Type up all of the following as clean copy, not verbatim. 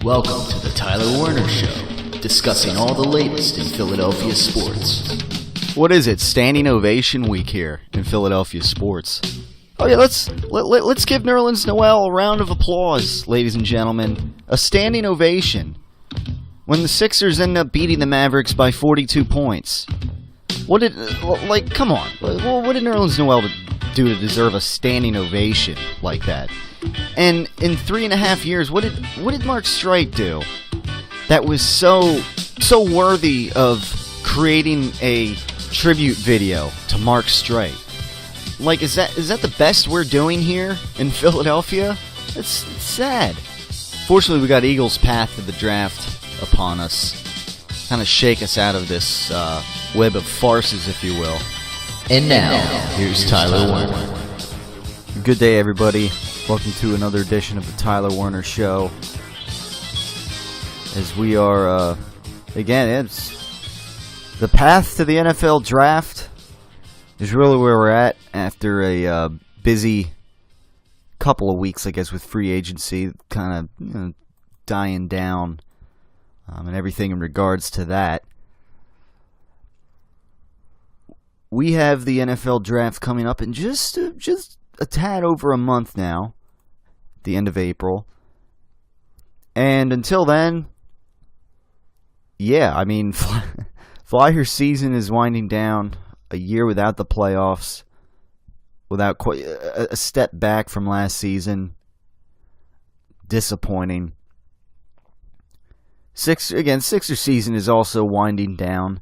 Welcome to the Tyler Werner Show, discussing all the latest in Philadelphia sports. What is it? Standing ovation week here in Philadelphia sports. Oh yeah, let's give Nerlens Noel a round of applause, ladies and gentlemen. A standing ovation when the Sixers end up beating the Mavericks by 42 points. Come on. What did Nerlens Noel do to deserve a standing ovation like that? And in 3.5 years, what did Mark Streit do that was so worthy of creating a tribute video to Mark Streit? Like, is that the best we're doing here in Philadelphia? It's sad. Fortunately, we got Eagles' path to the draft upon us, kind of shake us out of this web of farces, if you will. And now, here's Tyler Werner. Good day, everybody. Welcome to another edition of the Tyler Werner Show. As we are, again, it's the path to the NFL draft is really where we're at after a busy couple of weeks, I guess, with free agency kind of dying down and everything in regards to that. We have the NFL draft coming up in just a tad over a month now, the end of April. And until then, yeah, I mean, Flyer season is winding down. A year without the playoffs, without quite a step back from last season. Disappointing. Sixer season is also winding down,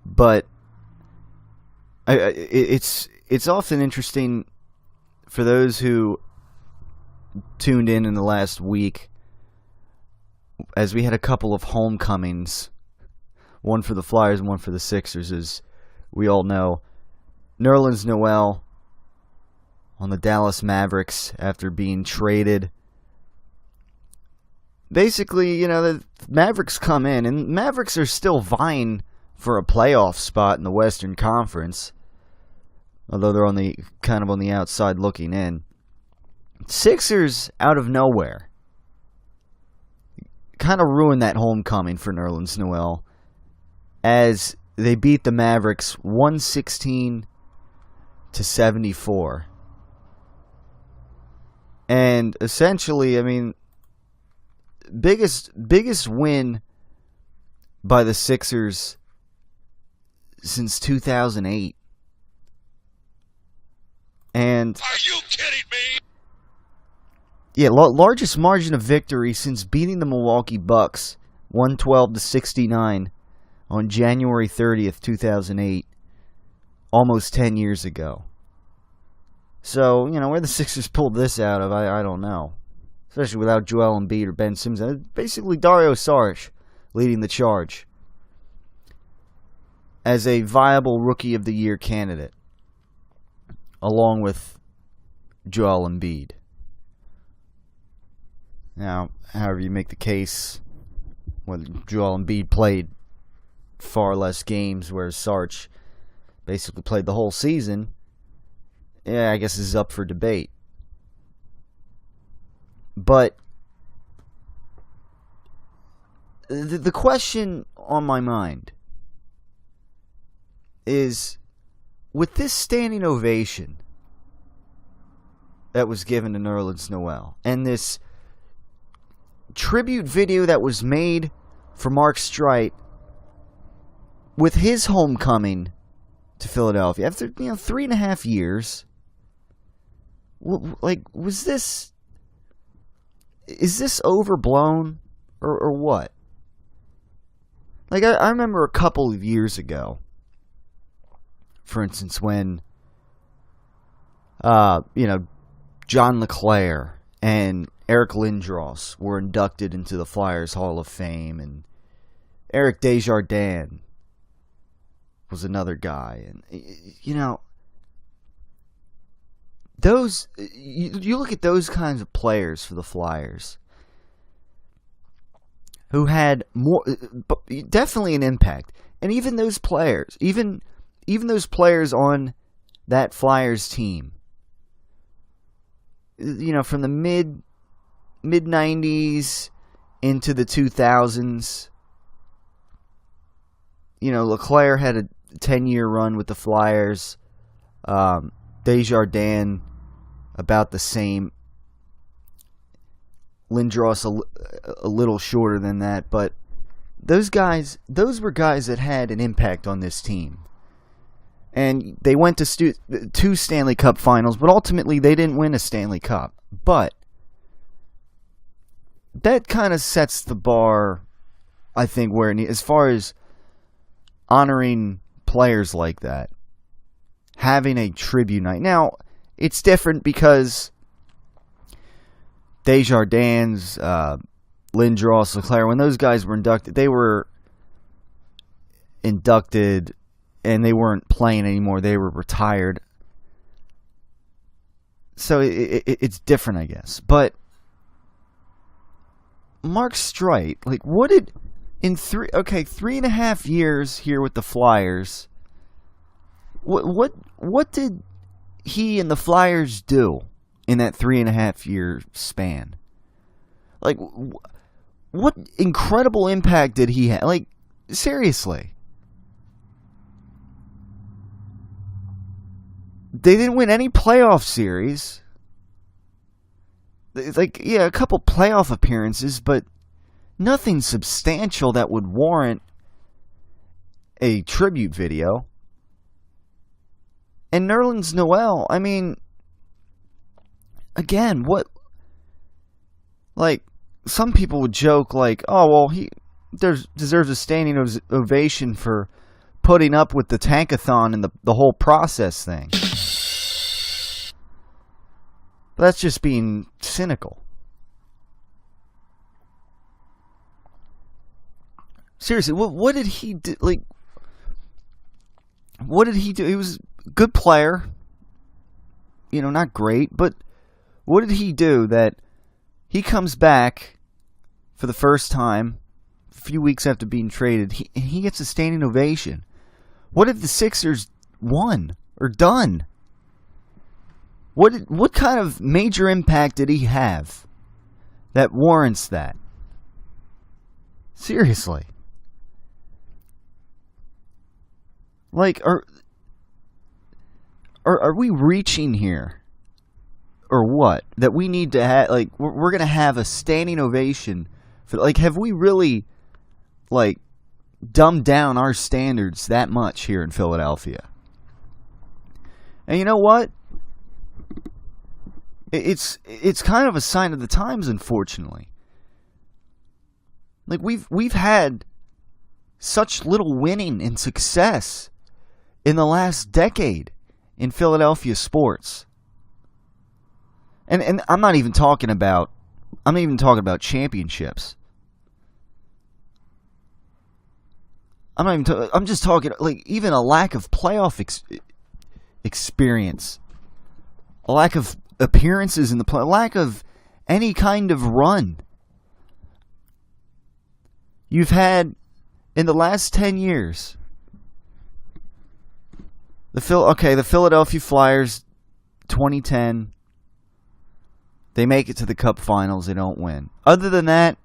but it's often interesting for those who tuned in the last week, as we had a couple of homecomings, one for the Flyers and one for the Sixers, as we all know. Nerlens Noel on the Dallas Mavericks after being traded. Basically, the Mavericks come in, and Mavericks are still vying for a playoff spot in the Western Conference, although they're on the outside looking in. Sixers, out of nowhere, kind of ruined that homecoming for Nerlens Noel, as they beat the Mavericks 116-74. And essentially, I mean, biggest win by the Sixers since 2008. And are you kidding me? Yeah, largest margin of victory since beating the Milwaukee Bucks 112-69 on January 30th, 2008, almost 10 years ago. So, where the Sixers pulled this out of, I don't know. Especially without Joel Embiid or Ben Simmons. Basically, Dario Saric leading the charge as a viable Rookie of the Year candidate, along with Joel Embiid. Now, however you make the case, when Joel Embiid played far less games, whereas Saric basically played the whole season, yeah, I guess this is up for debate. But the question on my mind is, with this standing ovation that was given to Nerlens Noel, and this tribute video that was made for Mark Streit with his homecoming to Philadelphia after 3.5 years, is this overblown or what? Like, I remember a couple of years ago, for instance, when John LeClair and Eric Lindros were inducted into the Flyers Hall of Fame, and Eric Desjardins was another guy, and those you look at those kinds of players for the Flyers who had definitely an impact, and even those players, even those players on that Flyers team, from the mid 90s into the 2000s. You know, LeClaire had a 10-year run with the Flyers. Desjardins, about the same. Lindros a little shorter than that, but those were guys that had an impact on this team. And they went to two Stanley Cup finals, but ultimately they didn't win a Stanley Cup. But that kind of sets the bar, I think, where as far as honoring players like that, having a tribute night. Now, it's different because Desjardins, Lindros, LeClaire, when those guys were inducted and they weren't playing anymore. They were retired. So it's different, I guess. But Mark Streit, like, what did in 3.5 years here with the Flyers? What did he and the Flyers do in that 3.5 year span? Like, what incredible impact did he have? Like, seriously. They didn't win any playoff series. Like, yeah, a couple playoff appearances, but nothing substantial that would warrant a tribute video. And Nerlens Noel, I mean, again, what? Like, some people would joke, like, oh, well, he deserves a standing ovation for putting up with the tankathon and the whole process thing. But that's just being cynical. Seriously, what did he do? Like, what did he do? He was a good player. You know, not great, but what did he do that he comes back for the first time a few weeks after being traded, he gets a standing ovation? What have the Sixers won or done? What kind of major impact did he have that warrants that? Seriously. Like, are we reaching here? Or what? That we need to have, like, we're going to have a standing ovation for, like, have we really, like, dumbed down our standards that much here in Philadelphia? And you know what? It's kind of a sign of the times, unfortunately. Like, we've had such little winning and success in the last decade in Philadelphia sports. And I'm not even talking about championships. I'm just talking, like, even a lack of playoff experience, a lack of appearances in the play, lack of any kind of run. You've had in the last 10 years. The Philadelphia Flyers, 2010. They make it to the Cup Finals. They don't win. Other than that,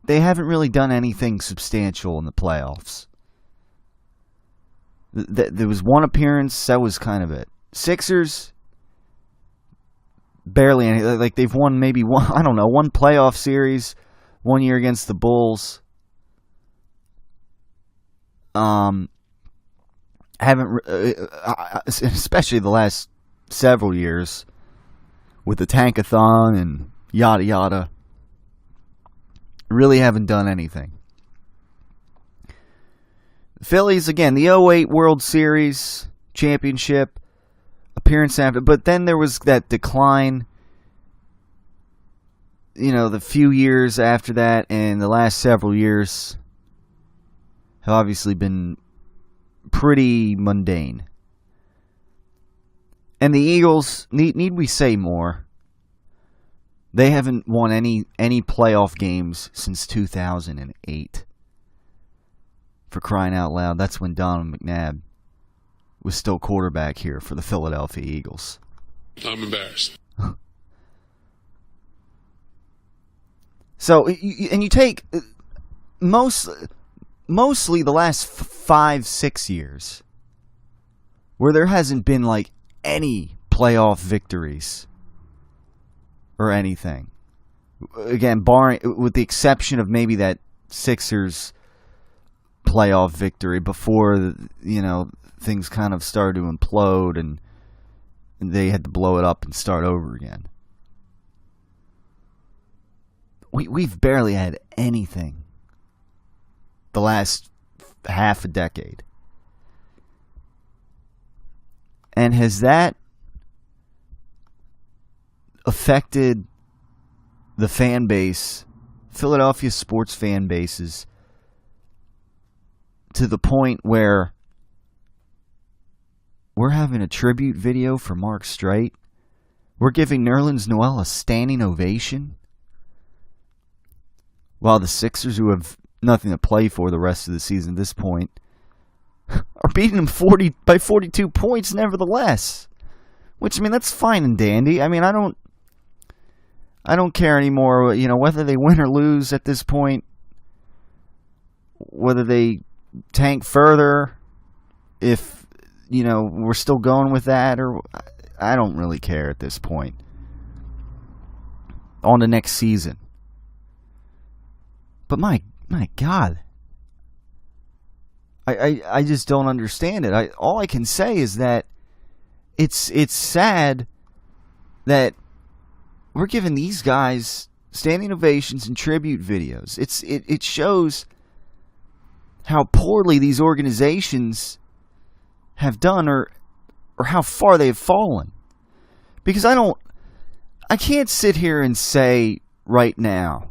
they haven't really done anything substantial in the playoffs. There was one appearance. That was kind of it. Sixers, barely any. Like, they've won maybe one playoff series, 1 year against the Bulls. Haven't, especially the last several years, with the tankathon and yada yada. Really haven't done anything. Phillies, again, the 2008 World Series championship appearance after, but then there was that decline, you know, the few years after that, and the last several years have obviously been pretty mundane. And the Eagles, need we say more? They haven't won any playoff games since 2008. For crying out loud, that's when Donovan McNabb was still quarterback here for the Philadelphia Eagles. I'm embarrassed. So, and you take mostly the last 5-6 years where there hasn't been like any playoff victories or anything. Again, barring, with the exception of maybe that Sixers playoff victory before, things kind of started to implode and they had to blow it up and start over again. We've barely had anything the last half a decade. And has that affected the fan base, Philadelphia sports fan bases, to the point where we're having a tribute video for Mark Streit? We're giving Nerlens Noel a standing ovation? While the Sixers, who have nothing to play for the rest of the season at this point, are beating them 42 points nevertheless. Which, that's fine and dandy. I don't care anymore, whether they win or lose at this point, whether they tank further, if, we're still going with that, or I don't really care at this point. On to next season. But my God, I just don't understand it. All I can say is that it's sad that we're giving these guys standing ovations and tribute videos. It shows how poorly these organizations have done, or how far they have fallen. Because I can't sit here and say right now,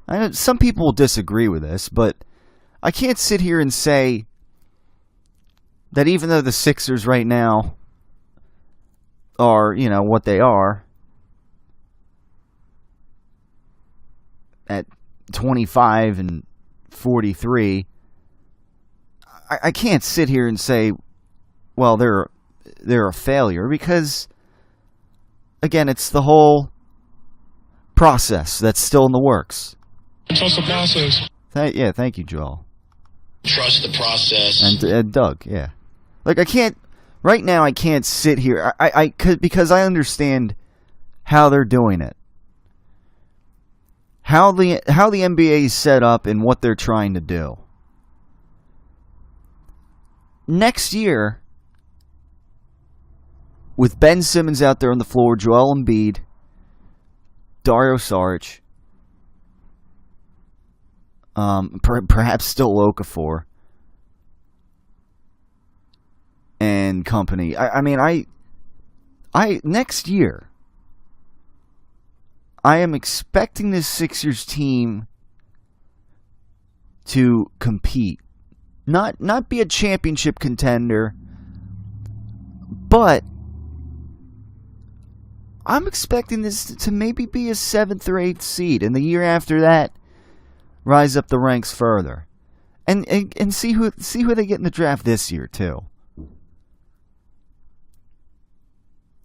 I know some people will disagree with this, but I can't sit here and say that even though the Sixers right now are, what they are, at 25 and 43, I can't sit here and say, well, they're a failure, because, again, it's the whole process that's still in the works. Trust the process. Thank you, Joel. Trust the process. And Doug, yeah. Like, right now I can't sit here, because I understand how they're doing it. How the NBA is set up and what they're trying to do. Next year, with Ben Simmons out there on the floor, Joel Embiid, Dario Saric, perhaps still Okafor and company. Next year, I am expecting this Sixers team to compete. Not be a championship contender, but I'm expecting this to maybe be a 7th or 8th seed, and the year after that, rise up the ranks further, and see who they get in the draft this year too.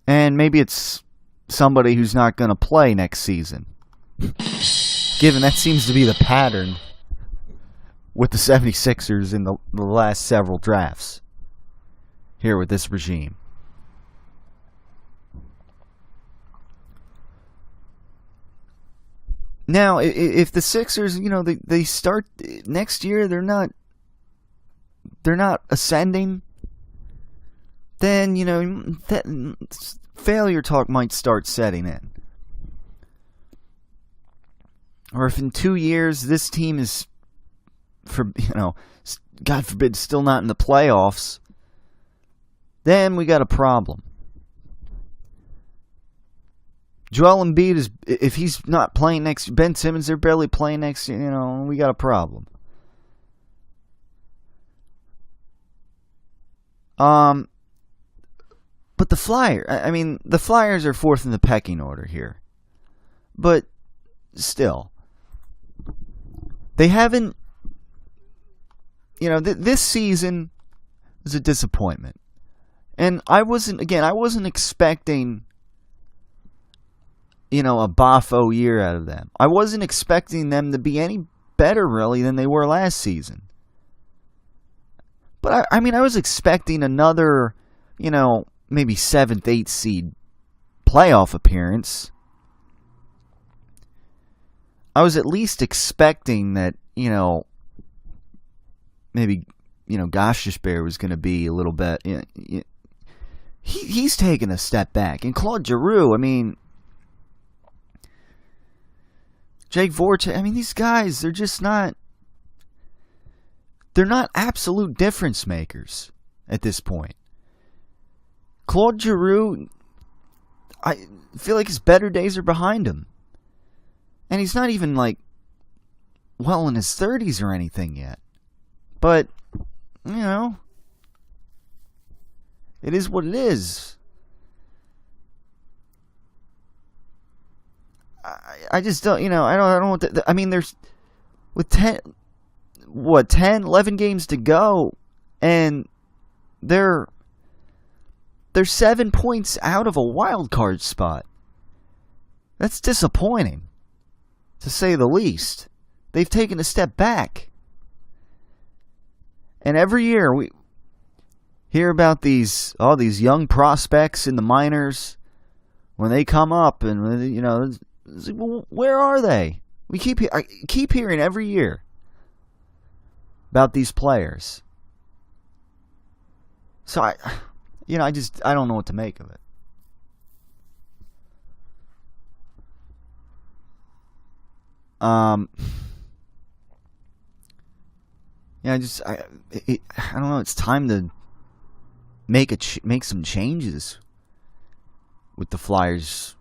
And maybe it's somebody who's not going to play next season, given that seems to be the pattern with the 76ers in the last several drafts here with this regime. Now, if the Sixers, they start next year, they're not ascending, then, that failure talk might start setting in. Or if in 2 years this team is, God forbid, still not in the playoffs, then we got a problem. Joel Embiid if he's not playing next year, Ben Simmons, they're barely playing next year, we got a problem. But the Flyers are 4th in the pecking order here. But still, they haven't, this season was a disappointment. And I wasn't expecting a boffo year out of them. I wasn't expecting them to be any better, really, than they were last season. But, I was expecting another, maybe 7th, 8th seed playoff appearance. I was at least expecting that, maybe, Gostisbehere was going to be a little bit... He's taken a step back. And Claude Giroux, Jake Voracek, these guys, they're just not... They're not absolute difference makers at this point. Claude Giroux, I feel like his better days are behind him. And he's not even, well in his 30s or anything yet. But, it is what it is. I just don't, I don't want to, there's, with 10, 11 games to go, and they're 7 points out of a wild card spot. That's disappointing, to say the least. They've taken a step back. And every year we hear about these young prospects in the minors when they come up, and well, where are they? I keep hearing every year about these players. So I don't know what to make of it. I don't know. It's time to make some changes with the Flyers.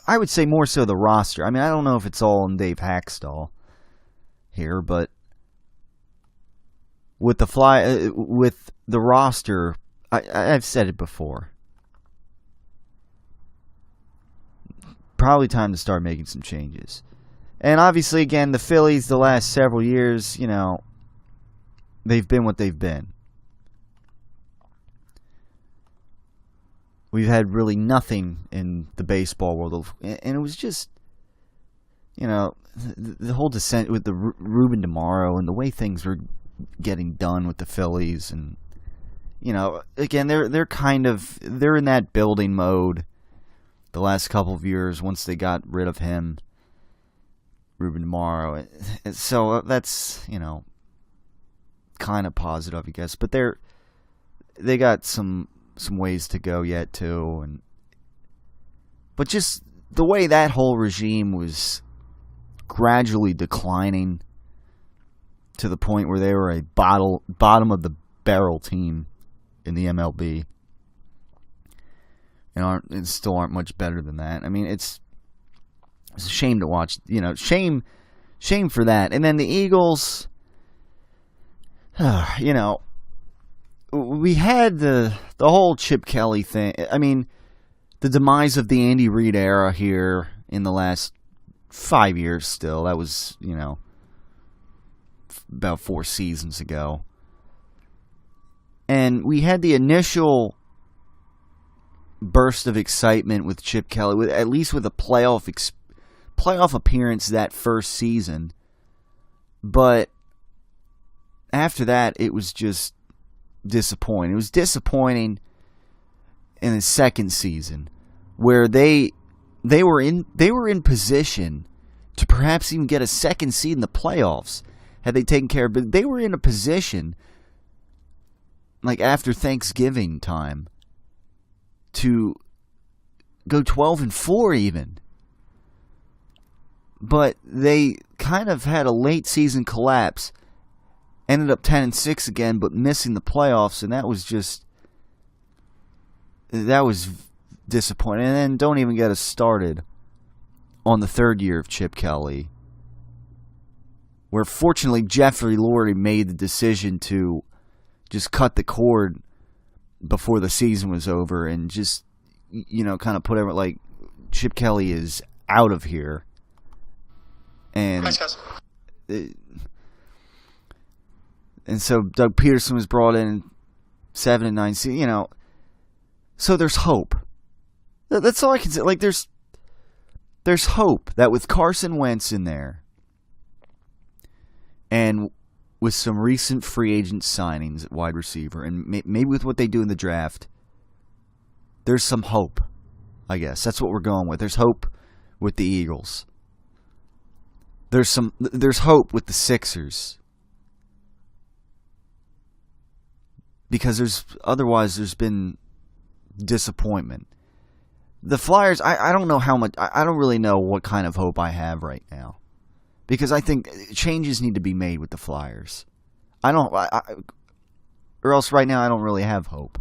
I would say more so the roster. I don't know if it's all in Dave Hackstall here, but with the roster, I've said it before. Probably time to start making some changes. And obviously, again, the Phillies the last several years, they've been what they've been. We've had really nothing in the baseball world, and it was just, the whole descent with the Ruben DeMauro and the way things were getting done with the Phillies, and again, they're in that building mode the last couple of years once they got rid of him, Ruben DeMauro. So that's kind of positive, I guess, but they got some ways to go yet too, but just the way that whole regime was gradually declining to the point where they were a bottom of the barrel team in the MLB, and still aren't much better than that. It's a shame to watch. Shame for that. And then the Eagles, we had the whole Chip Kelly thing. The demise of the Andy Reid era here in the last 5 years still. That was, about 4 seasons ago. And we had the initial burst of excitement with Chip Kelly, at least with a playoff appearance that first season. But after that, it was just disappointing. It was disappointing in the second season, where they were in position to perhaps even get a second seed in the playoffs had they taken care of it. They were in a position, after Thanksgiving time, to go 12-4 even. But they kind of had a late season collapse. Ended up 10-6 again, but missing the playoffs, and that was disappointing. And then don't even get us started on the third year of Chip Kelly, where fortunately Jeffrey Lurie made the decision to just cut the cord before the season was over, and just kind of put everything Chip Kelly is out of here. And and so Doug Peterson was brought in 7-9. So there's hope. That's all I can say. there's hope that with Carson Wentz in there, and with some recent free agent signings at wide receiver, and maybe with what they do in the draft, there's some hope, I guess. That's what we're going with. There's hope with the Eagles. There's hope with the Sixers. Because otherwise there's been disappointment. The Flyers, I don't know how much, I don't really know what kind of hope I have right now. Because I think changes need to be made with the Flyers. Or else right now I don't really have hope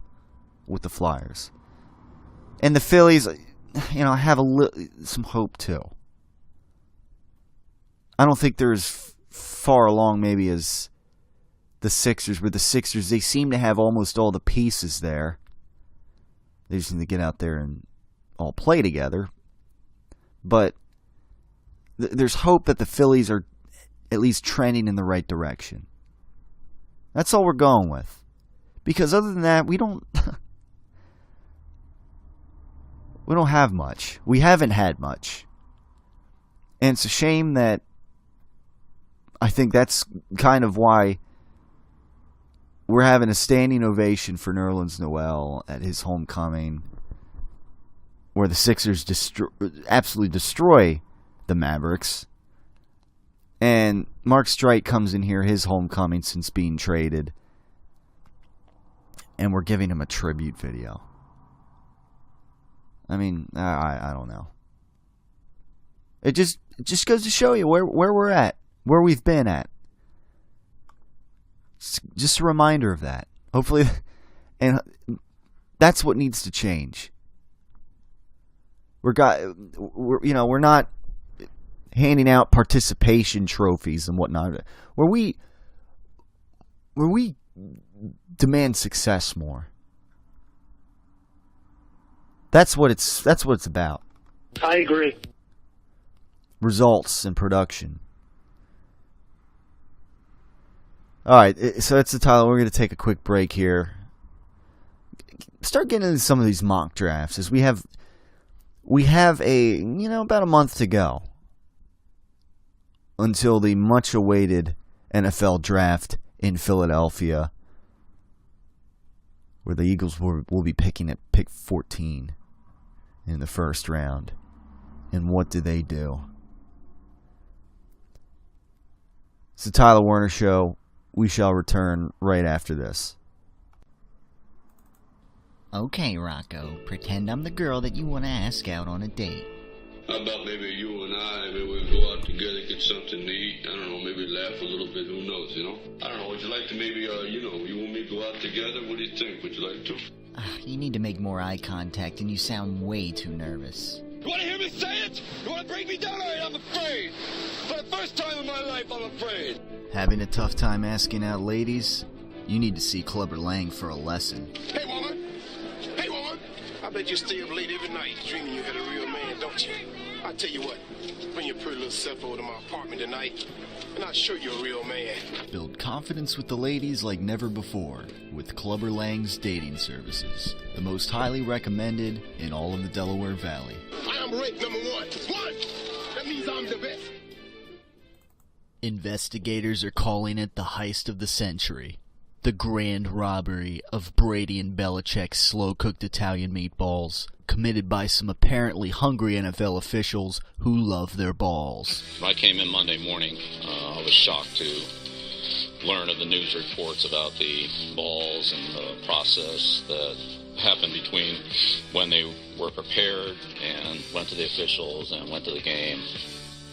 with the Flyers. And the Phillies, I have some hope too. I don't think they're as far along maybe as the Sixers, where the Sixers, they seem to have almost all the pieces there. They just need to get out there and all play together. But there's hope that the Phillies are at least trending in the right direction. That's all we're going with. Because other than that, we don't have much. We haven't had much. And it's a shame that I think that's kind of why we're having a standing ovation for Nerlens Noel at his homecoming, where the Sixers absolutely destroy the Mavericks. And Mark Streit comes in here, his homecoming since being traded, and we're giving him a tribute video. I mean, I don't know. It just goes to show you where we're at, where we've been at. Just a reminder of that. Hopefully, and that's what needs to change. We're not handing out participation trophies and whatnot. Where we demand success more. That's what it's about. I agree. Results and production. All right, so that's the title. We're going to take a quick break here. Start getting into some of these mock drafts, as we have about a month to go until the much-awaited NFL draft in Philadelphia, where the Eagles will be picking at pick 14 in the first round. And what do they do? It's the Tyler Werner Show. We shall return right after this. Okay, Rocco, pretend I'm the girl that you want to ask out on a date. How about maybe you and I, maybe we go out together, get something to eat, I don't know, maybe laugh a little bit, who knows, I don't know, would you like to maybe, you want me to go out together? What do you think? Would you like to? You need to make more eye contact, and you sound way too nervous. You want to hear me say it? You want to break me down? All right, I'm afraid. For the first time in my life, I'm afraid. Having a tough time asking out ladies? You need to see Clubber Lang for a lesson. Hey, woman. Hey, woman. I bet you stay up late every night dreaming you had a real man, don't you? I'll tell you what. Bring your pretty little self over to my apartment tonight, and I'll show you a real man. Build confidence with the ladies like never before with Clubber Lang's dating services. The most highly recommended in all of the Delaware Valley. I am ranked number one. One! That means I'm the best. Investigators are calling it the heist of the century. The grand robbery of Brady and Belichick's slow-cooked Italian meatballs, committed by some apparently hungry NFL officials who love their balls. When I came in Monday morning, I was shocked to learn of the news reports about the balls and the process that happened between when they were prepared and went to the officials and went to the game.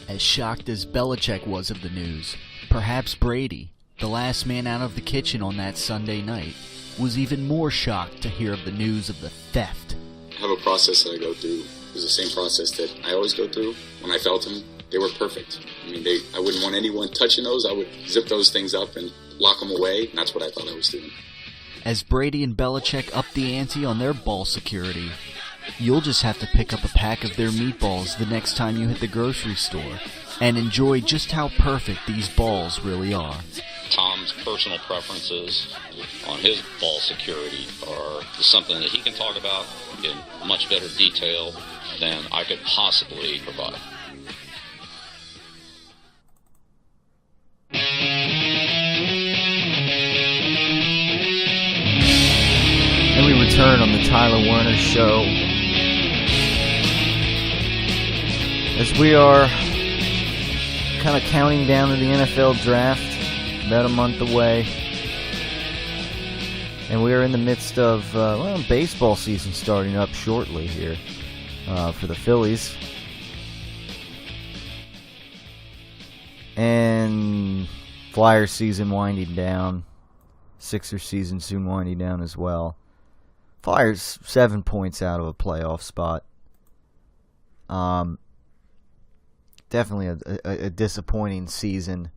As shocked as Belichick was of the news, perhaps Brady, the last man out of the kitchen on that Sunday night, was even more shocked to hear of the news of the theft. I have a process that I go through. It was the same process that I always go through. When I felt them, they were perfect. I mean, I wouldn't want anyone touching those. I would zip those things up and lock them away, and that's what I thought I was doing. As Brady and Belichick upped the ante on their ball security, you'll just have to pick up a pack of their meatballs the next time you hit the grocery store and enjoy just how perfect these balls really are. Tom's personal preferences on his ball security are something that he can talk about in much better detail than I could possibly provide. And we return on the Tyler Werner Show as we are kind of counting down to the NFL draft, about a month away. And we are in the midst of, baseball season starting up shortly here for the Phillies. And Flyers season winding down. Sixers season soon winding down as well. Flyers 7 points out of a playoff spot. Definitely a disappointing season,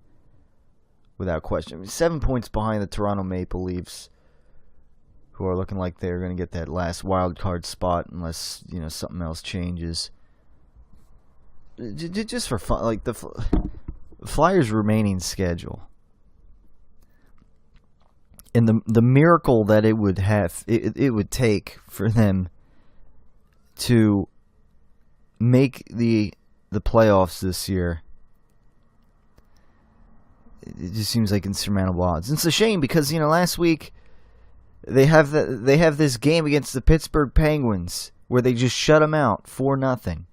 without question. I mean, 7 points behind the Toronto Maple Leafs, who are looking like they're going to get that last wild card spot unless something else changes. Just for fun, like the Flyers' remaining schedule, and the miracle that it would have, it would take for them to make the playoffs this year. It just seems like insurmountable odds. And it's a shame because last week they have this game against the Pittsburgh Penguins where they just shut them out 4-0.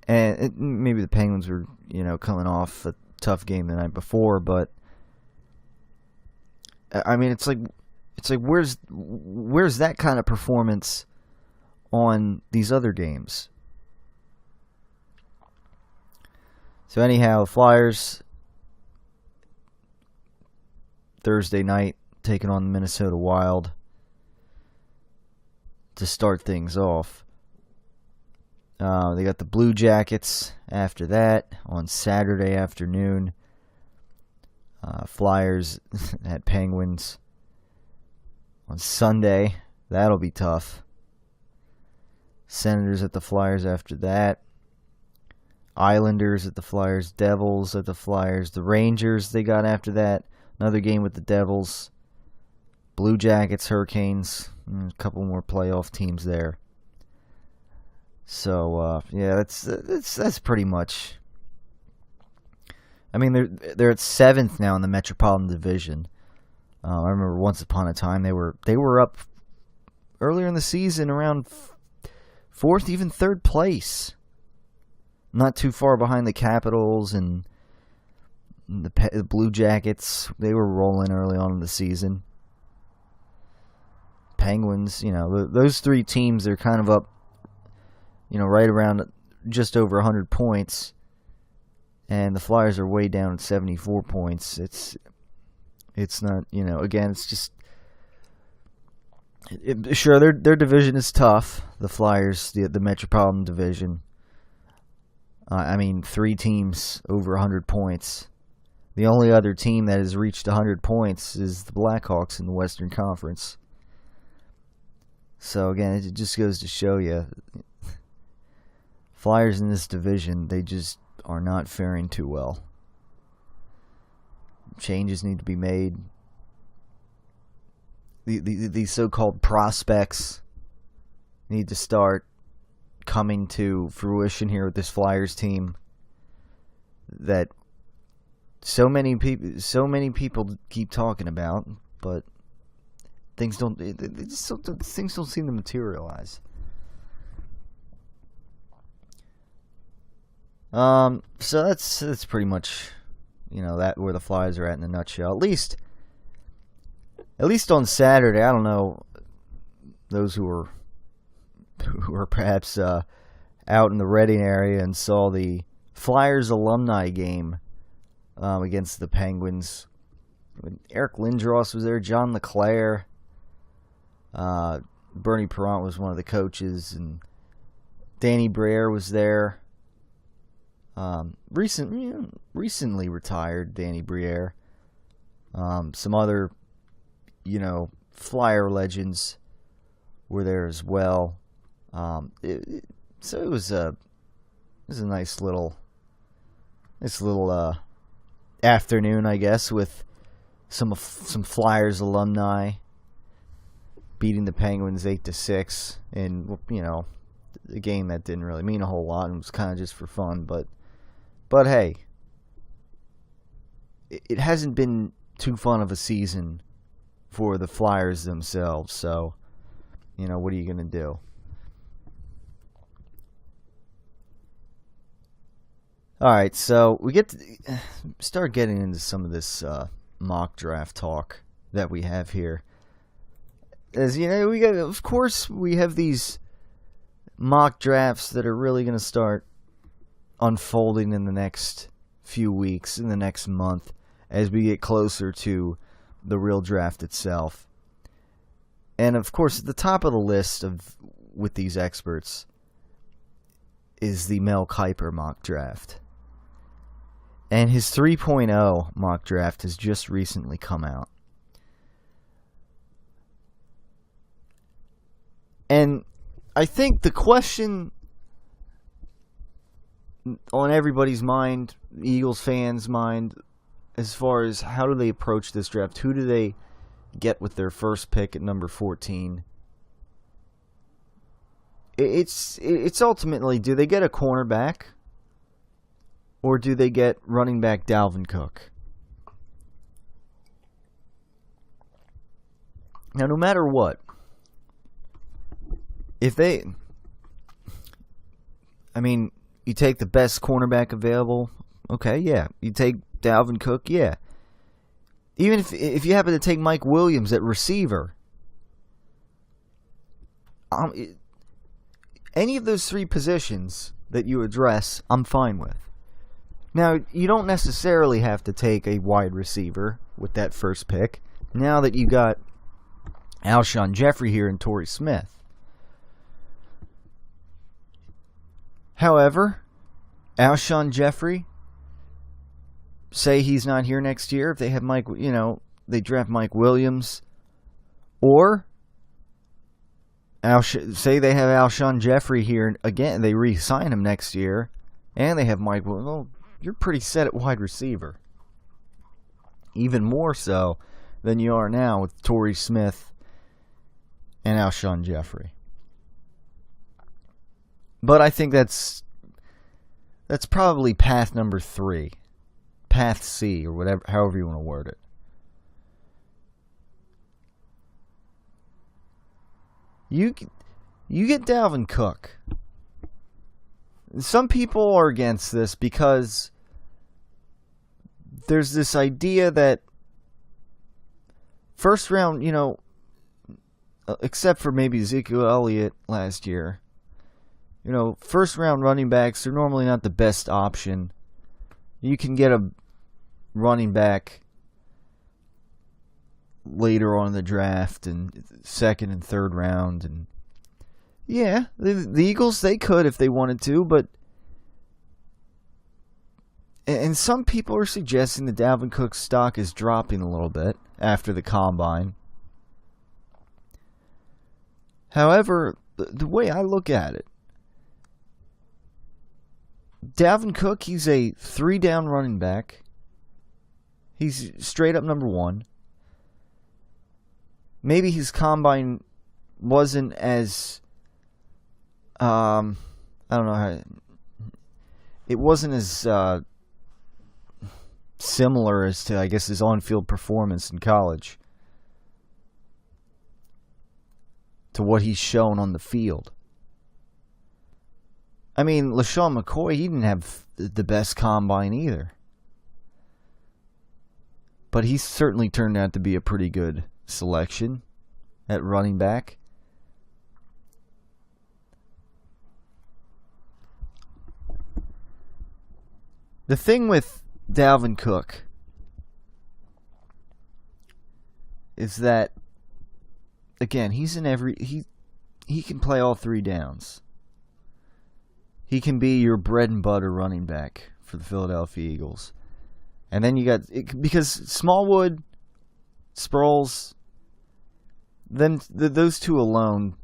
And maybe the Penguins were coming off a tough game the night before, but I mean it's like where's that kind of performance on these other games? So anyhow, Flyers Thursday night taking on the Minnesota Wild to start things off. They got the Blue Jackets after that on Saturday afternoon. Flyers at Penguins on Sunday. That'll be tough. Senators at the Flyers after that. Islanders at the Flyers, Devils at the Flyers, the Rangers they got after that. Another game with the Devils. Blue Jackets, Hurricanes, a couple more playoff teams there. So that's pretty much. I mean they're at 7th now in the Metropolitan Division. I remember once upon a time they were up earlier in the season around 4th, even 3rd place. Not too far behind the Capitals and the Blue Jackets. They were rolling early on in the season. Penguins, those three teams are kind of up, right around just over 100 points. And the Flyers are way down at 74 points. It's not, again, it's just... sure, their division is tough. The Flyers, the Metropolitan Division. I mean, 3 teams over 100 points. The only other team that has reached 100 points is the Blackhawks in the Western Conference. So, again, it just goes to show you, Flyers in this division, they just are not faring too well. Changes need to be made. The so-called prospects need to start coming to fruition here with this Flyers team that so many people keep talking about, but things don't seem to materialize. So that's pretty much that where the Flyers are at in a nutshell. At least on Saturday, I don't know those who were perhaps out in the Reading area and saw the Flyers alumni game against the Penguins. Eric Lindros was there, John LeClaire, Bernie Perrant was one of the coaches, and Danny Briere was there. Recently retired Danny Briere. Some other, Flyer legends were there as well. So it was a nice little afternoon, I guess, with some Flyers alumni beating the Penguins 8-6 in, a game that didn't really mean a whole lot and was kind of just for fun. But hey, it hasn't been too fun of a season for the Flyers themselves. So, what are you going to do? All right, so we start getting into some of this mock draft talk that we have here. As we have these mock drafts that are really going to start unfolding in the next few weeks, in the next month, as we get closer to the real draft itself. And of course, at the top of the list with these experts is the Mel Kiper mock draft. And his 3.0 mock draft has just recently come out. And I think the question on everybody's mind, Eagles fans' mind, as far as how do they approach this draft, who do they get with their first pick at number 14? It's ultimately, do they get a cornerback? Or do they get running back Dalvin Cook? Now, no matter what, you take the best cornerback available, okay, yeah. You take Dalvin Cook, yeah. Even if you happen to take Mike Williams at receiver, any of those three positions that you address, I'm fine with. Now, you don't necessarily have to take a wide receiver with that first pick, now that you got Alshon Jeffrey here and Torrey Smith. However, Alshon Jeffrey, say he's not here next year, if they have they draft Mike Williams, or say they have Alshon Jeffrey here again, they re-sign him next year, and they have Mike Williams. Well, you're pretty set at wide receiver. Even more so than you are now with Torrey Smith and Alshon Jeffrey. But I think that's probably path number 3. Path C, or whatever, however you want to word it. You get Dalvin Cook. Some people are against this because there's this idea that first round, except for maybe Ezekiel Elliott last year, first round running backs are normally not the best option. You can get a running back later on in the draft and second and third round, and yeah, the Eagles, they could if they wanted to, but and some people are suggesting that Dalvin Cook's stock is dropping a little bit after the combine. However, the way I look at it, Dalvin Cook, he's a 3-down running back. He's straight up number 1. Maybe his combine wasn't as I don't know how it wasn't as similar as to, I guess, his on-field performance in college to what he's shown on the field. I mean, LaShawn McCoy, he didn't have the best combine either. But he certainly turned out to be a pretty good selection at running back. The thing with Dalvin Cook is that, again, he can play all 3 downs. He can be your bread and butter running back for the Philadelphia Eagles. And then you got, because Smallwood, Sproles, then those two alone,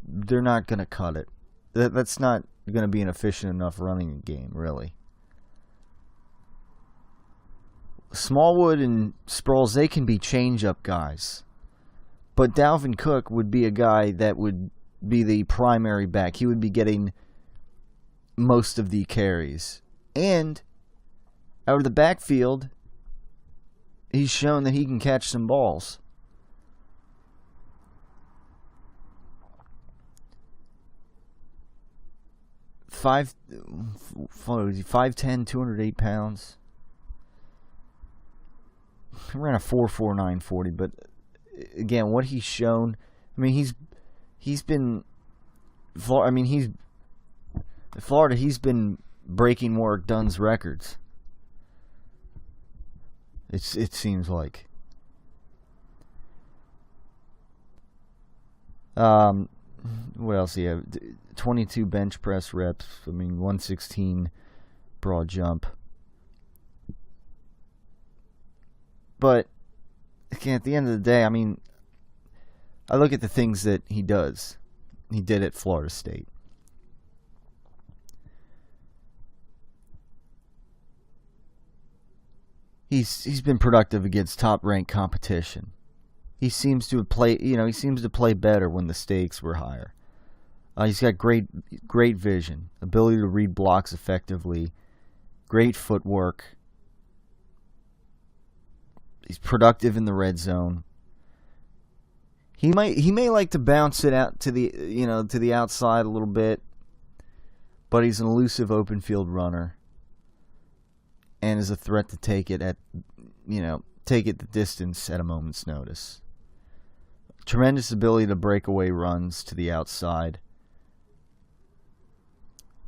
they're not going to cut it. That's not going to be an efficient enough running game, really. Smallwood and Sproles, they can be change-up guys. But Dalvin Cook would be a guy that would be the primary back. He would be getting most of the carries. And out of the backfield, he's shown that he can catch some balls. Five, 5'10", 208 pounds. He ran a 4.49 40, but again, what he's shown, I mean, he's been, I mean, he's Florida. He's been breaking Warwick Dunn's records. It seems like. What else do you have? 22 bench press reps. I mean, 116 broad jump. But again, at the end of the day, I mean, I look at the things that he does. He did at Florida State. He's been productive against top-ranked competition. He seems to play, he seems to play better when the stakes were higher. He's got great vision, ability to read blocks effectively, great footwork. He's productive in the red zone. He may like to bounce it out to the outside a little bit, but he's an elusive open field runner and is a threat to take it the distance at a moment's notice. Tremendous ability to break away runs to the outside.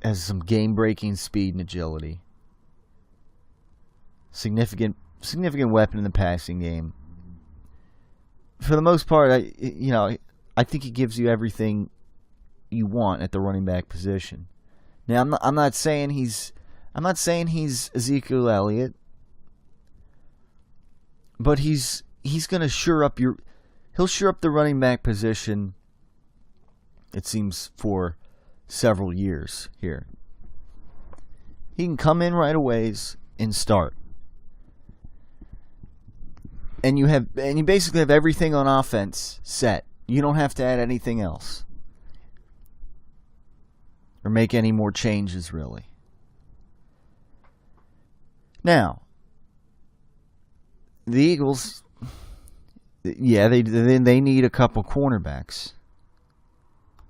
Has some game-breaking speed and agility. Significant weapon in the passing game. For the most part, I think he gives you everything you want at the running back position. Now, I'm not saying he's Ezekiel Elliott, but he's going to shore up the running back position. It seems for several years here. He can come in right away and start. And you basically have everything on offense set. You don't have to add anything else. Or make any more changes, really. Now, the Eagles, yeah, they need a couple cornerbacks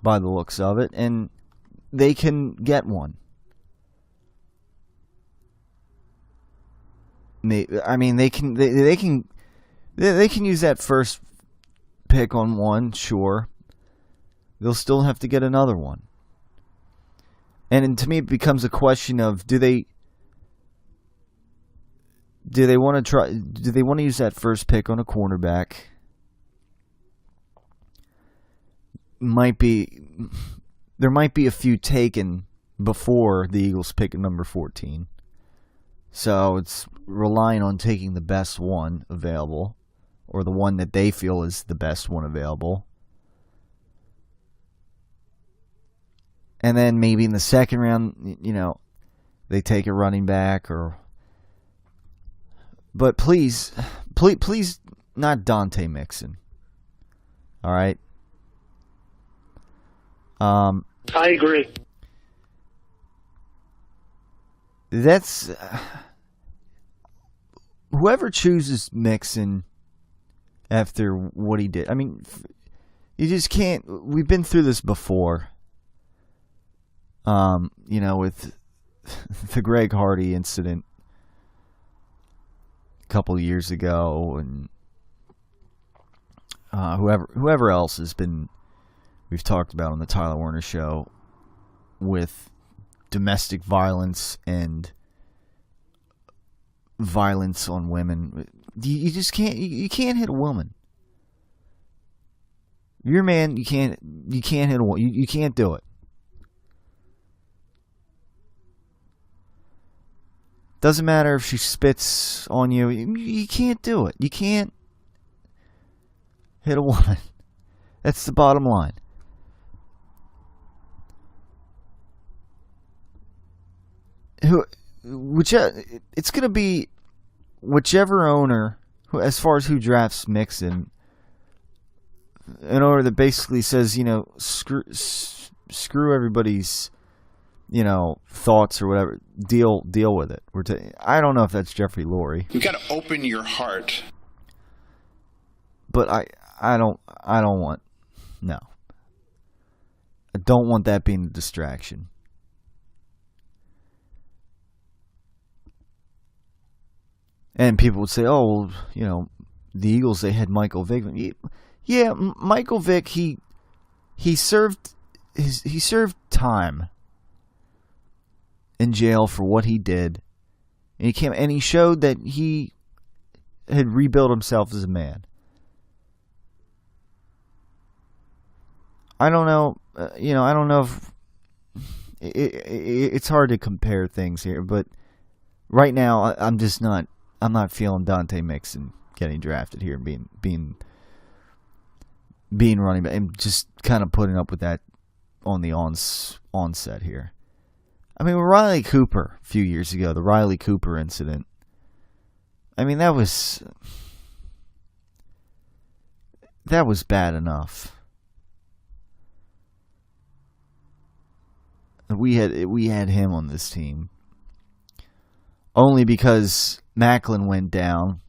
by the looks of it, and they can get one. They can use that first pick on one, sure. They'll still have to get another one. And to me, it becomes a question of do they want to use that first pick on a cornerback? There might be a few taken before the Eagles pick at number 14. So it's relying on taking the best one available, or the one that they feel is the best one available. And then maybe in the second round, they take a running back but please not Dante Mixon. All right? I agree. That's whoever chooses Mixon after what he did. I mean, you just can't. We've been through this before. With the Greg Hardy incident a couple of years ago, and whoever else has been, we've talked about on the Tyler Werner show, with domestic violence and violence on women. You just can't. You can't hit a woman. You're a man. You can't hit a woman. You can't do it. Doesn't matter if she spits on you. You can't do it. You can't hit a woman. That's the bottom line. It's going to be whichever owner, as far as who drafts Mixon, an owner that basically says, screw everybody's, thoughts or whatever, deal with it. I don't know if that's Jeffrey Lurie. You got to open your heart. But I don't want, no. I don't want that being a distraction. And people would say, oh, well, the Eagles, they had Michael Vick. Yeah, Michael Vick, he served time in jail for what he did. And he showed that he had rebuilt himself as a man. I don't know, I don't know if it's hard to compare things here, but right now I'm not feeling Dante Mixon getting drafted here and being running back. I'm just kind of putting up with that on the onset here. I mean, with Riley Cooper a few years ago, the Riley Cooper incident, I mean, that was bad enough. We had him on this team only because Macklin went down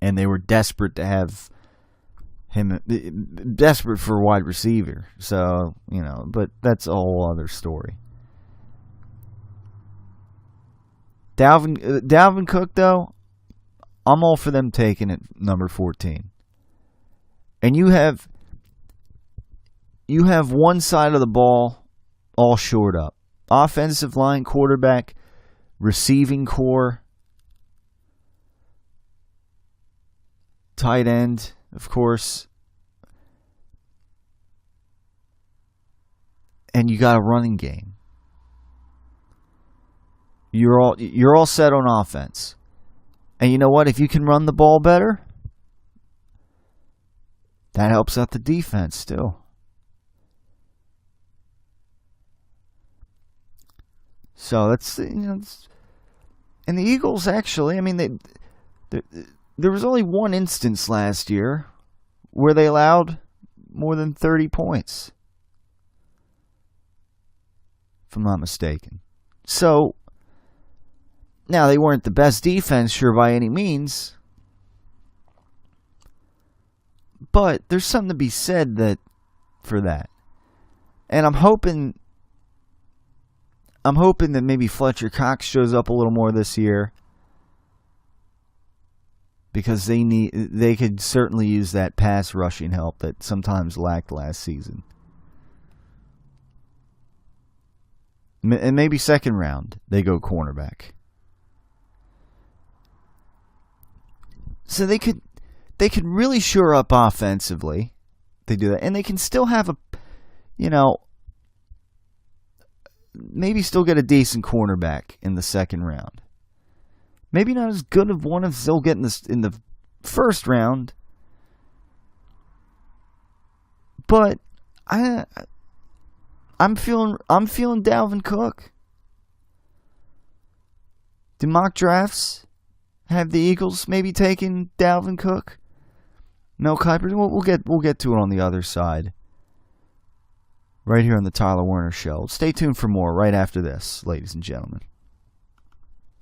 and they were desperate to have him, desperate for a wide receiver. So, but that's a whole other story. Dalvin Cook, though, I'm all for them taking it number 14. And you have one side of the ball all shored up. Offensive line, quarterback, receiving core, tight end, of course. And you got a running game. You're all set on offense. And you know what? If you can run the ball better, that helps out the defense too. So that's, and the Eagles actually, I mean, there was only one instance last year where they allowed more than 30 points, if I'm not mistaken. So, now they weren't the best defense, sure, by any means, but there's something to be said for that. And I'm hoping that maybe Fletcher Cox shows up a little more this year, because they could certainly use that pass rushing help that sometimes lacked last season. And maybe second round they go cornerback. So they could really shore up offensively. They do that, and they can still have maybe still get a decent cornerback in the second round. Maybe not as good of one as they'll get in the first round, but I'm feeling Dalvin Cook. Do mock drafts have the Eagles maybe taking Dalvin Cook? Mel Kiper? We'll get to it on the other side. Right here on the Tyler Werner Show. Stay tuned for more right after this, ladies and gentlemen.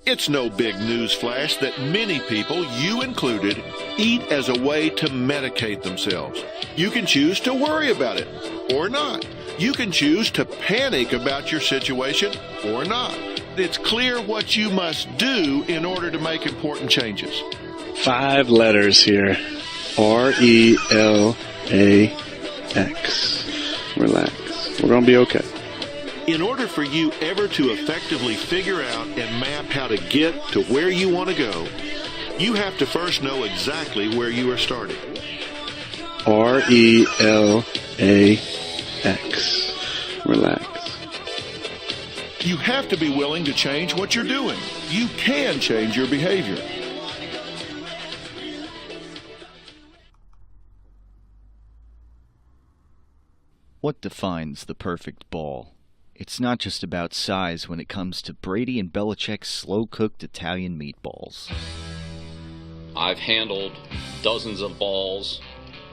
It's no big news flash that many people, you included, eat as a way to medicate themselves. You can choose to worry about it or not. You can choose to panic about your situation or not. It's clear what you must do in order to make important changes. 5 letters here. RELAX. Relax. We're going to be okay. In order for you ever to effectively figure out and map how to get to where you want to go, you have to first know exactly where you are starting. RELAX. Relax. You have to be willing to change what you're doing. You can change your behavior. What defines the perfect ball? It's not just about size when it comes to Brady and Belichick's slow-cooked Italian meatballs. I've handled dozens of balls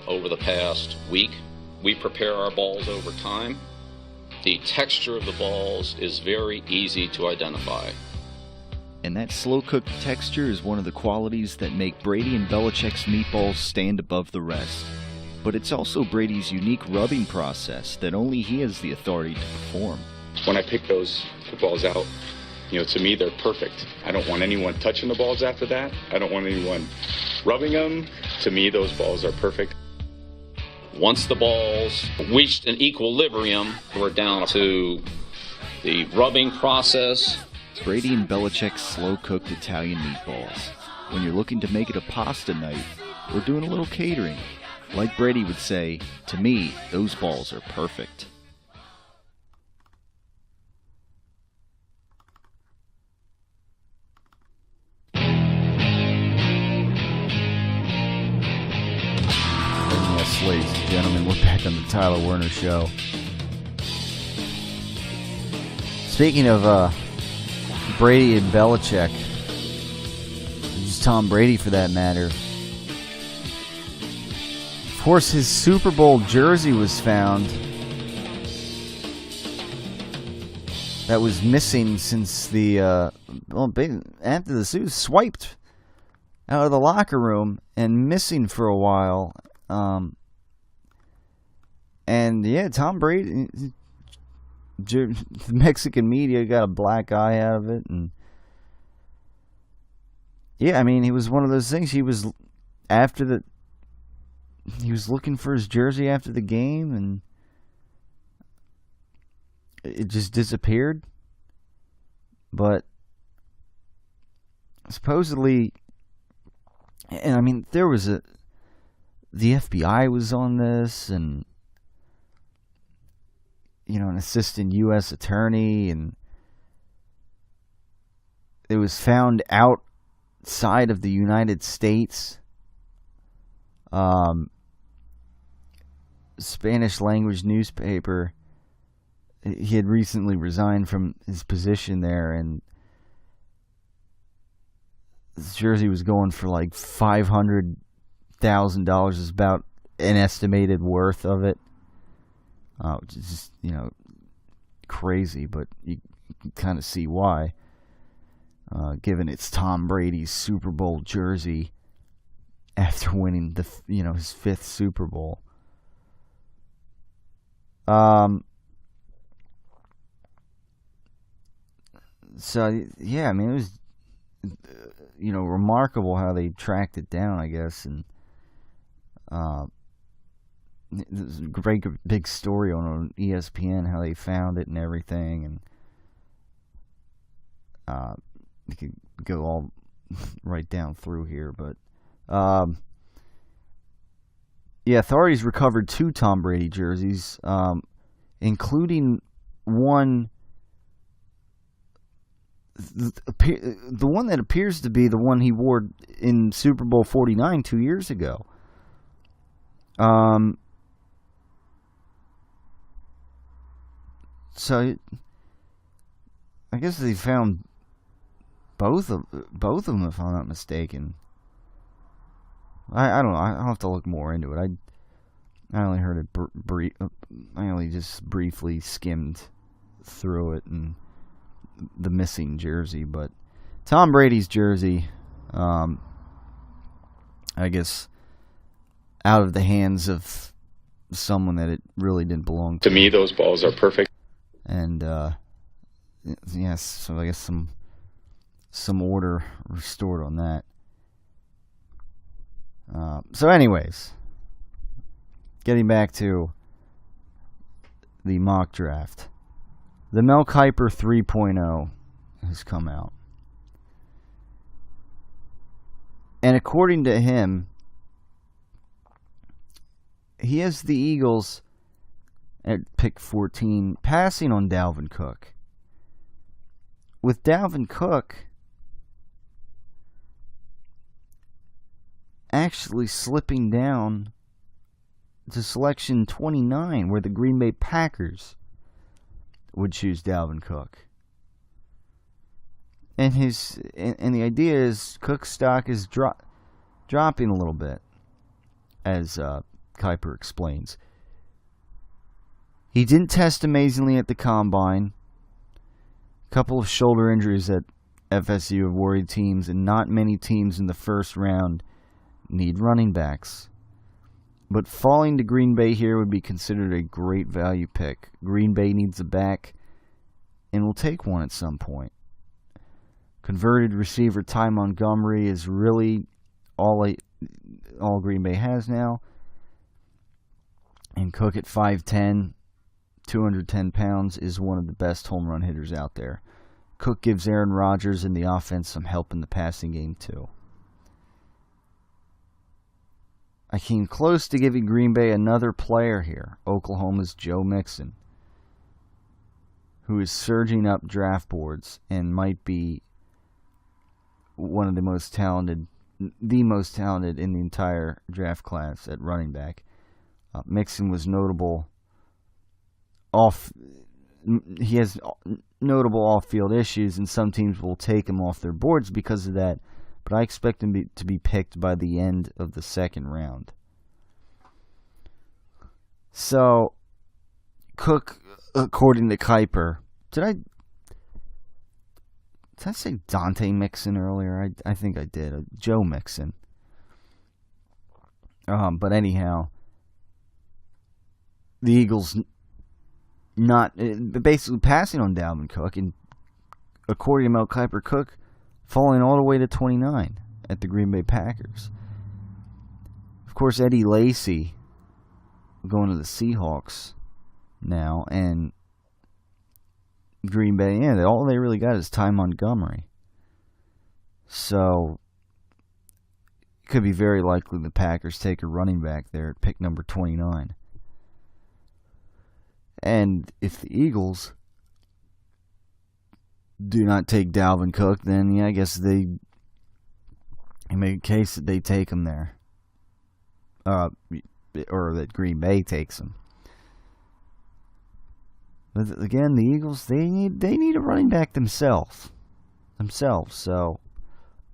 over the past week. We prepare our balls over time. The texture of the balls is very easy to identify. And that slow-cooked texture is one of the qualities that make Brady and Belichick's meatballs stand above the rest. But it's also Brady's unique rubbing process that only he has the authority to perform. When I pick those balls out, to me they're perfect. I don't want anyone touching the balls after that. I don't want anyone rubbing them. To me, those balls are perfect. Once the balls reached an equilibrium, we're down to the rubbing process. Brady and Belichick's slow-cooked Italian meatballs. When you're looking to make it a pasta night, we're doing a little catering. Like Brady would say, to me, those balls are perfect. Yes, ladies and gentlemen, we're back on the Tyler Werner Show. Speaking of Brady and Belichick, just Tom Brady for that matter, of course his Super Bowl jersey was found that was missing since the after the suit was swiped out of the locker room and missing for a while. And yeah, Tom Brady, the Mexican media got a black eye out of it, and yeah, I mean, he was one of those things. He was looking for his jersey after the game, and it just disappeared. But supposedly, and I mean, there was the FBI was on this, and an assistant U.S. attorney, and it was found outside of the United States. Spanish language newspaper. He had recently resigned from his position there, and his jersey was going for like $500,000 is about an estimated worth of it. Which is just, crazy, but you can kind of see why. Given it's Tom Brady's Super Bowl jersey after winning his 5th Super Bowl. So yeah, I mean, it was remarkable how they tracked it down, I guess, and there's a great big story on ESPN how they found it and everything, and you could go all right down through here, but yeah, authorities recovered 2 Tom Brady jerseys, including one, the one that appears to be the one he wore in Super Bowl 49 2 years ago. So I guess they found both of them, if I'm not mistaken. I don't know. I'll have to look more into it. I only heard it I only just briefly skimmed through it and the missing jersey, but Tom Brady's jersey, I guess, out of the hands of someone that it really didn't belong to. To me, those balls are perfect. And yes, so I guess some order restored on that. So anyways, getting back to the mock draft. The Mel Kiper 3.0 has come out. And according to him, he has the Eagles at pick 14, passing on Dalvin Cook. With Dalvin Cook actually slipping down to selection 29, where the Green Bay Packers would choose Dalvin Cook. And the idea is Cook's stock is dropping a little bit, as Kiper explains. He didn't test amazingly at the combine. A couple of shoulder injuries at FSU have worried teams, and not many teams in the first round need running backs. But falling to Green Bay here would be considered a great value pick. Green Bay needs a back, and will take one at some point. Converted receiver Ty Montgomery is really all Green Bay has now. And Cook at 5'10", 210 pounds, is one of the best home run hitters out there. Cook gives Aaron Rodgers and the offense some help in the passing game too. I came close to giving Green Bay another player here, Oklahoma's Joe Mixon, who is surging up draft boards and might be one of the most talented in the entire draft class at running back. Mixon was notable he has notable off-field issues, and some teams will take him off their boards because of that, but I expect him to be picked by the end of the second round. So, Cook, according to Kiper, did I say Dante Mixon earlier? I think I did. Joe Mixon. But anyhow, the Eagles basically passing on Dalvin Cook, and according to Mel Kiper, Cook falling all the way to 29 at the Green Bay Packers. Of course, Eddie Lacy going to the Seahawks now, and Green Bay, all they really got is Ty Montgomery. So, it could be very likely the Packers take a running back there at pick number 29. And if the Eagles do not take Dalvin Cook, then I guess they make a case that they take him there. Or that Green Bay takes him. But again, the Eagles, they need a running back themselves. So,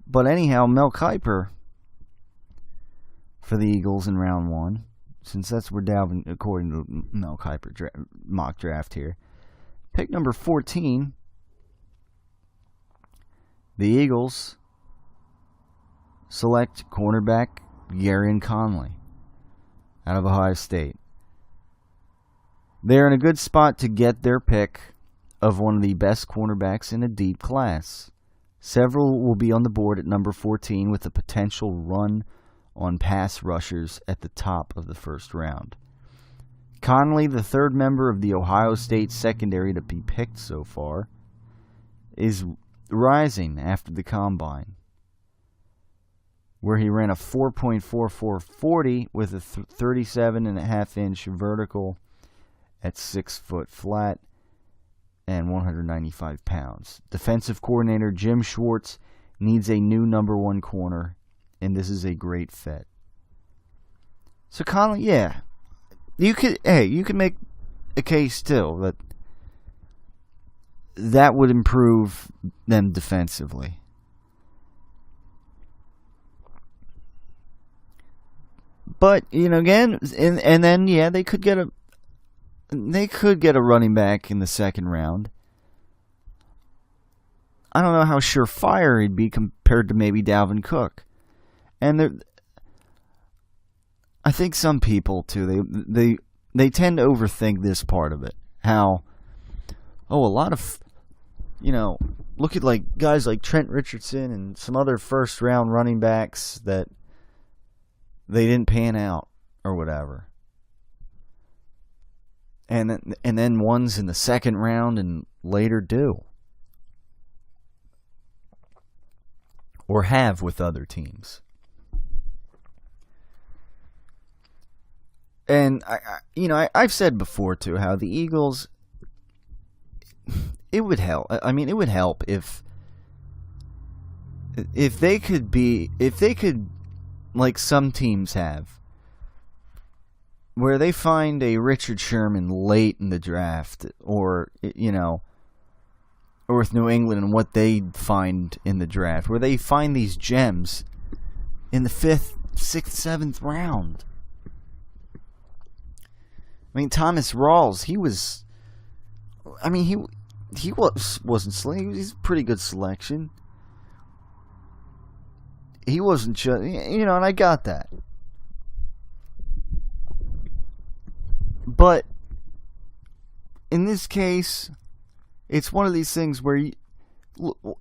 but anyhow, Mel Kiper for the Eagles in round 1, since that's where Dalvin, according to Mel Kiper mock draft here, pick number 14. The Eagles select cornerback Garyon Conley out of Ohio State. They're in a good spot to get their pick of one of the best cornerbacks in a deep class. Several will be on the board at number 14 with a potential run on pass rushers at the top of the first round. Conley, the third member of the Ohio State secondary to be picked so far, is rising after the combine, where he ran a 4.4440 with a 37.5-inch vertical at 6 foot flat and 195 pounds. Defensive coordinator Jim Schwartz needs a new number 1 corner, and this is a great fit. So Conley, you could make a case still that would improve them defensively. But again, and then they could get a running back in the second round. I don't know how surefire he'd be compared to maybe Dalvin Cook. And I think some people too, they tend to overthink this part of it. How a lot of look at guys like Trent Richardson and some other first round running backs that they didn't pan out or whatever. And then ones in the second round and later do. Or have with other teams. And I've said before too how the Eagles, it would help. I mean, it would help if they could like some teams have, where they find a Richard Sherman late in the draft, or or with New England and what they find in the draft, where they find these gems in the 5th, 6th, 7th round. I mean, Thomas Rawls, he wasn't slated. He's a pretty good selection. He wasn't just, and I got that. But in this case, it's one of these things where you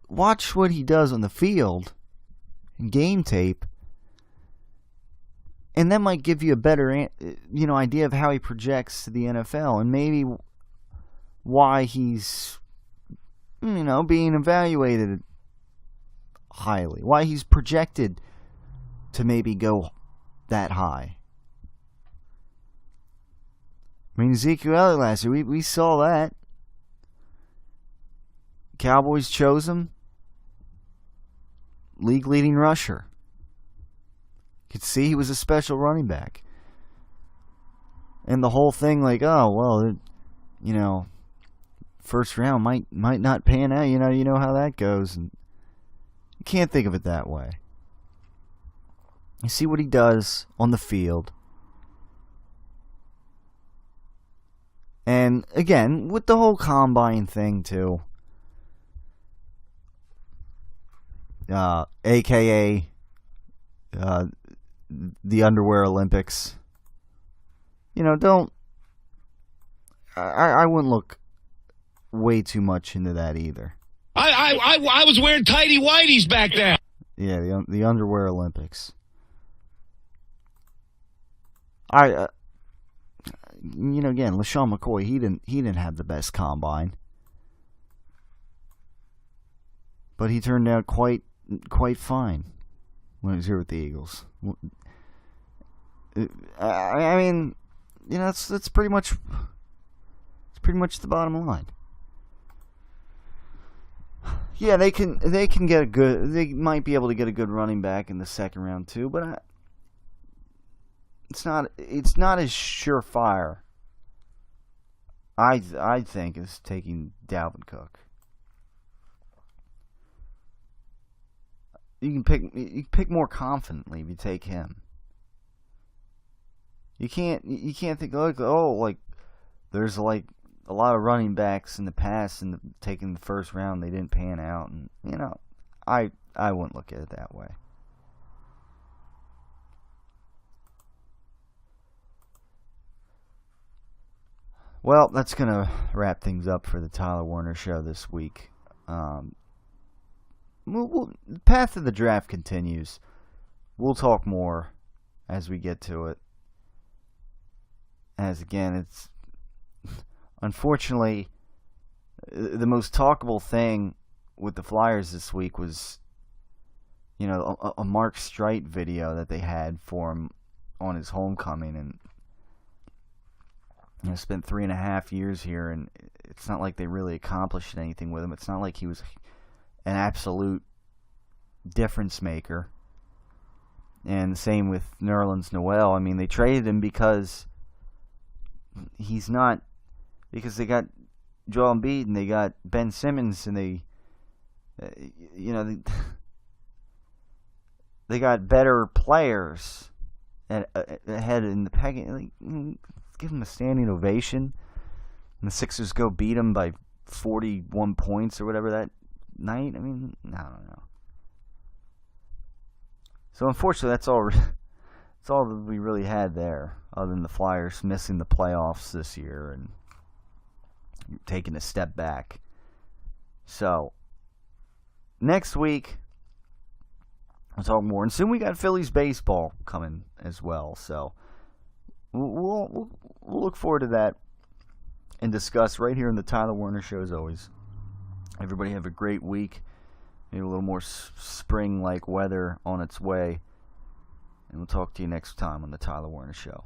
watch what he does on the field in game tape, and that might give you a better, idea of how he projects to the NFL, and maybe why he's, being evaluated highly, why he's projected to maybe go that high. I mean, Ezekiel Elliott last year, we saw that. Cowboys chose him. League-leading rusher. Could see he was a special running back. And the whole thing, first round might not pan out. You know how that goes. And you can't think of it that way. You see what he does on the field. And again, with the whole combine thing too, aka the Underwear Olympics. I wouldn't look way too much into that either. I was wearing tighty whities back then. Yeah, the Underwear Olympics. Again, LaShawn McCoy, he didn't have the best combine, but he turned out quite fine when he was here with the Eagles. I mean, that's pretty much the bottom line. Yeah, they might be able to get a good running back in the second round too, but it's not as surefire, I think, as taking Dalvin Cook. You can pick more confidently if you take him. You can't think there's a lot of running backs in the past and taking the first round they didn't pan out, and I wouldn't look at it that way. Well, that's going to wrap things up for the Tyler Werner Show this week. The path of the draft continues. We'll talk more as we get to it. As again, it's unfortunately the most talkable thing with the Flyers this week was, a Mark Streit video that they had for him on his homecoming, and spent 3.5 years here, and it's not like they really accomplished anything with him. It's not like he was an absolute difference maker. And the same with Nerlens Noel. I mean, they traded him because they got Joel Embiid and they got Ben Simmons, and they got better players ahead in the pecking. Give him a standing ovation, and the Sixers go beat him by 41 points or whatever that night. I mean, I don't know. So unfortunately, that's all that we really had there, other than the Flyers missing the playoffs this year and taking a step back. So next week we'll talk more, and soon we got Phillies baseball coming as well. So we'll look forward to that and discuss right here in the Tyler Werner Show as always. Everybody have a great week. Maybe a little more spring-like weather on its way. And we'll talk to you next time on the Tyler Werner Show.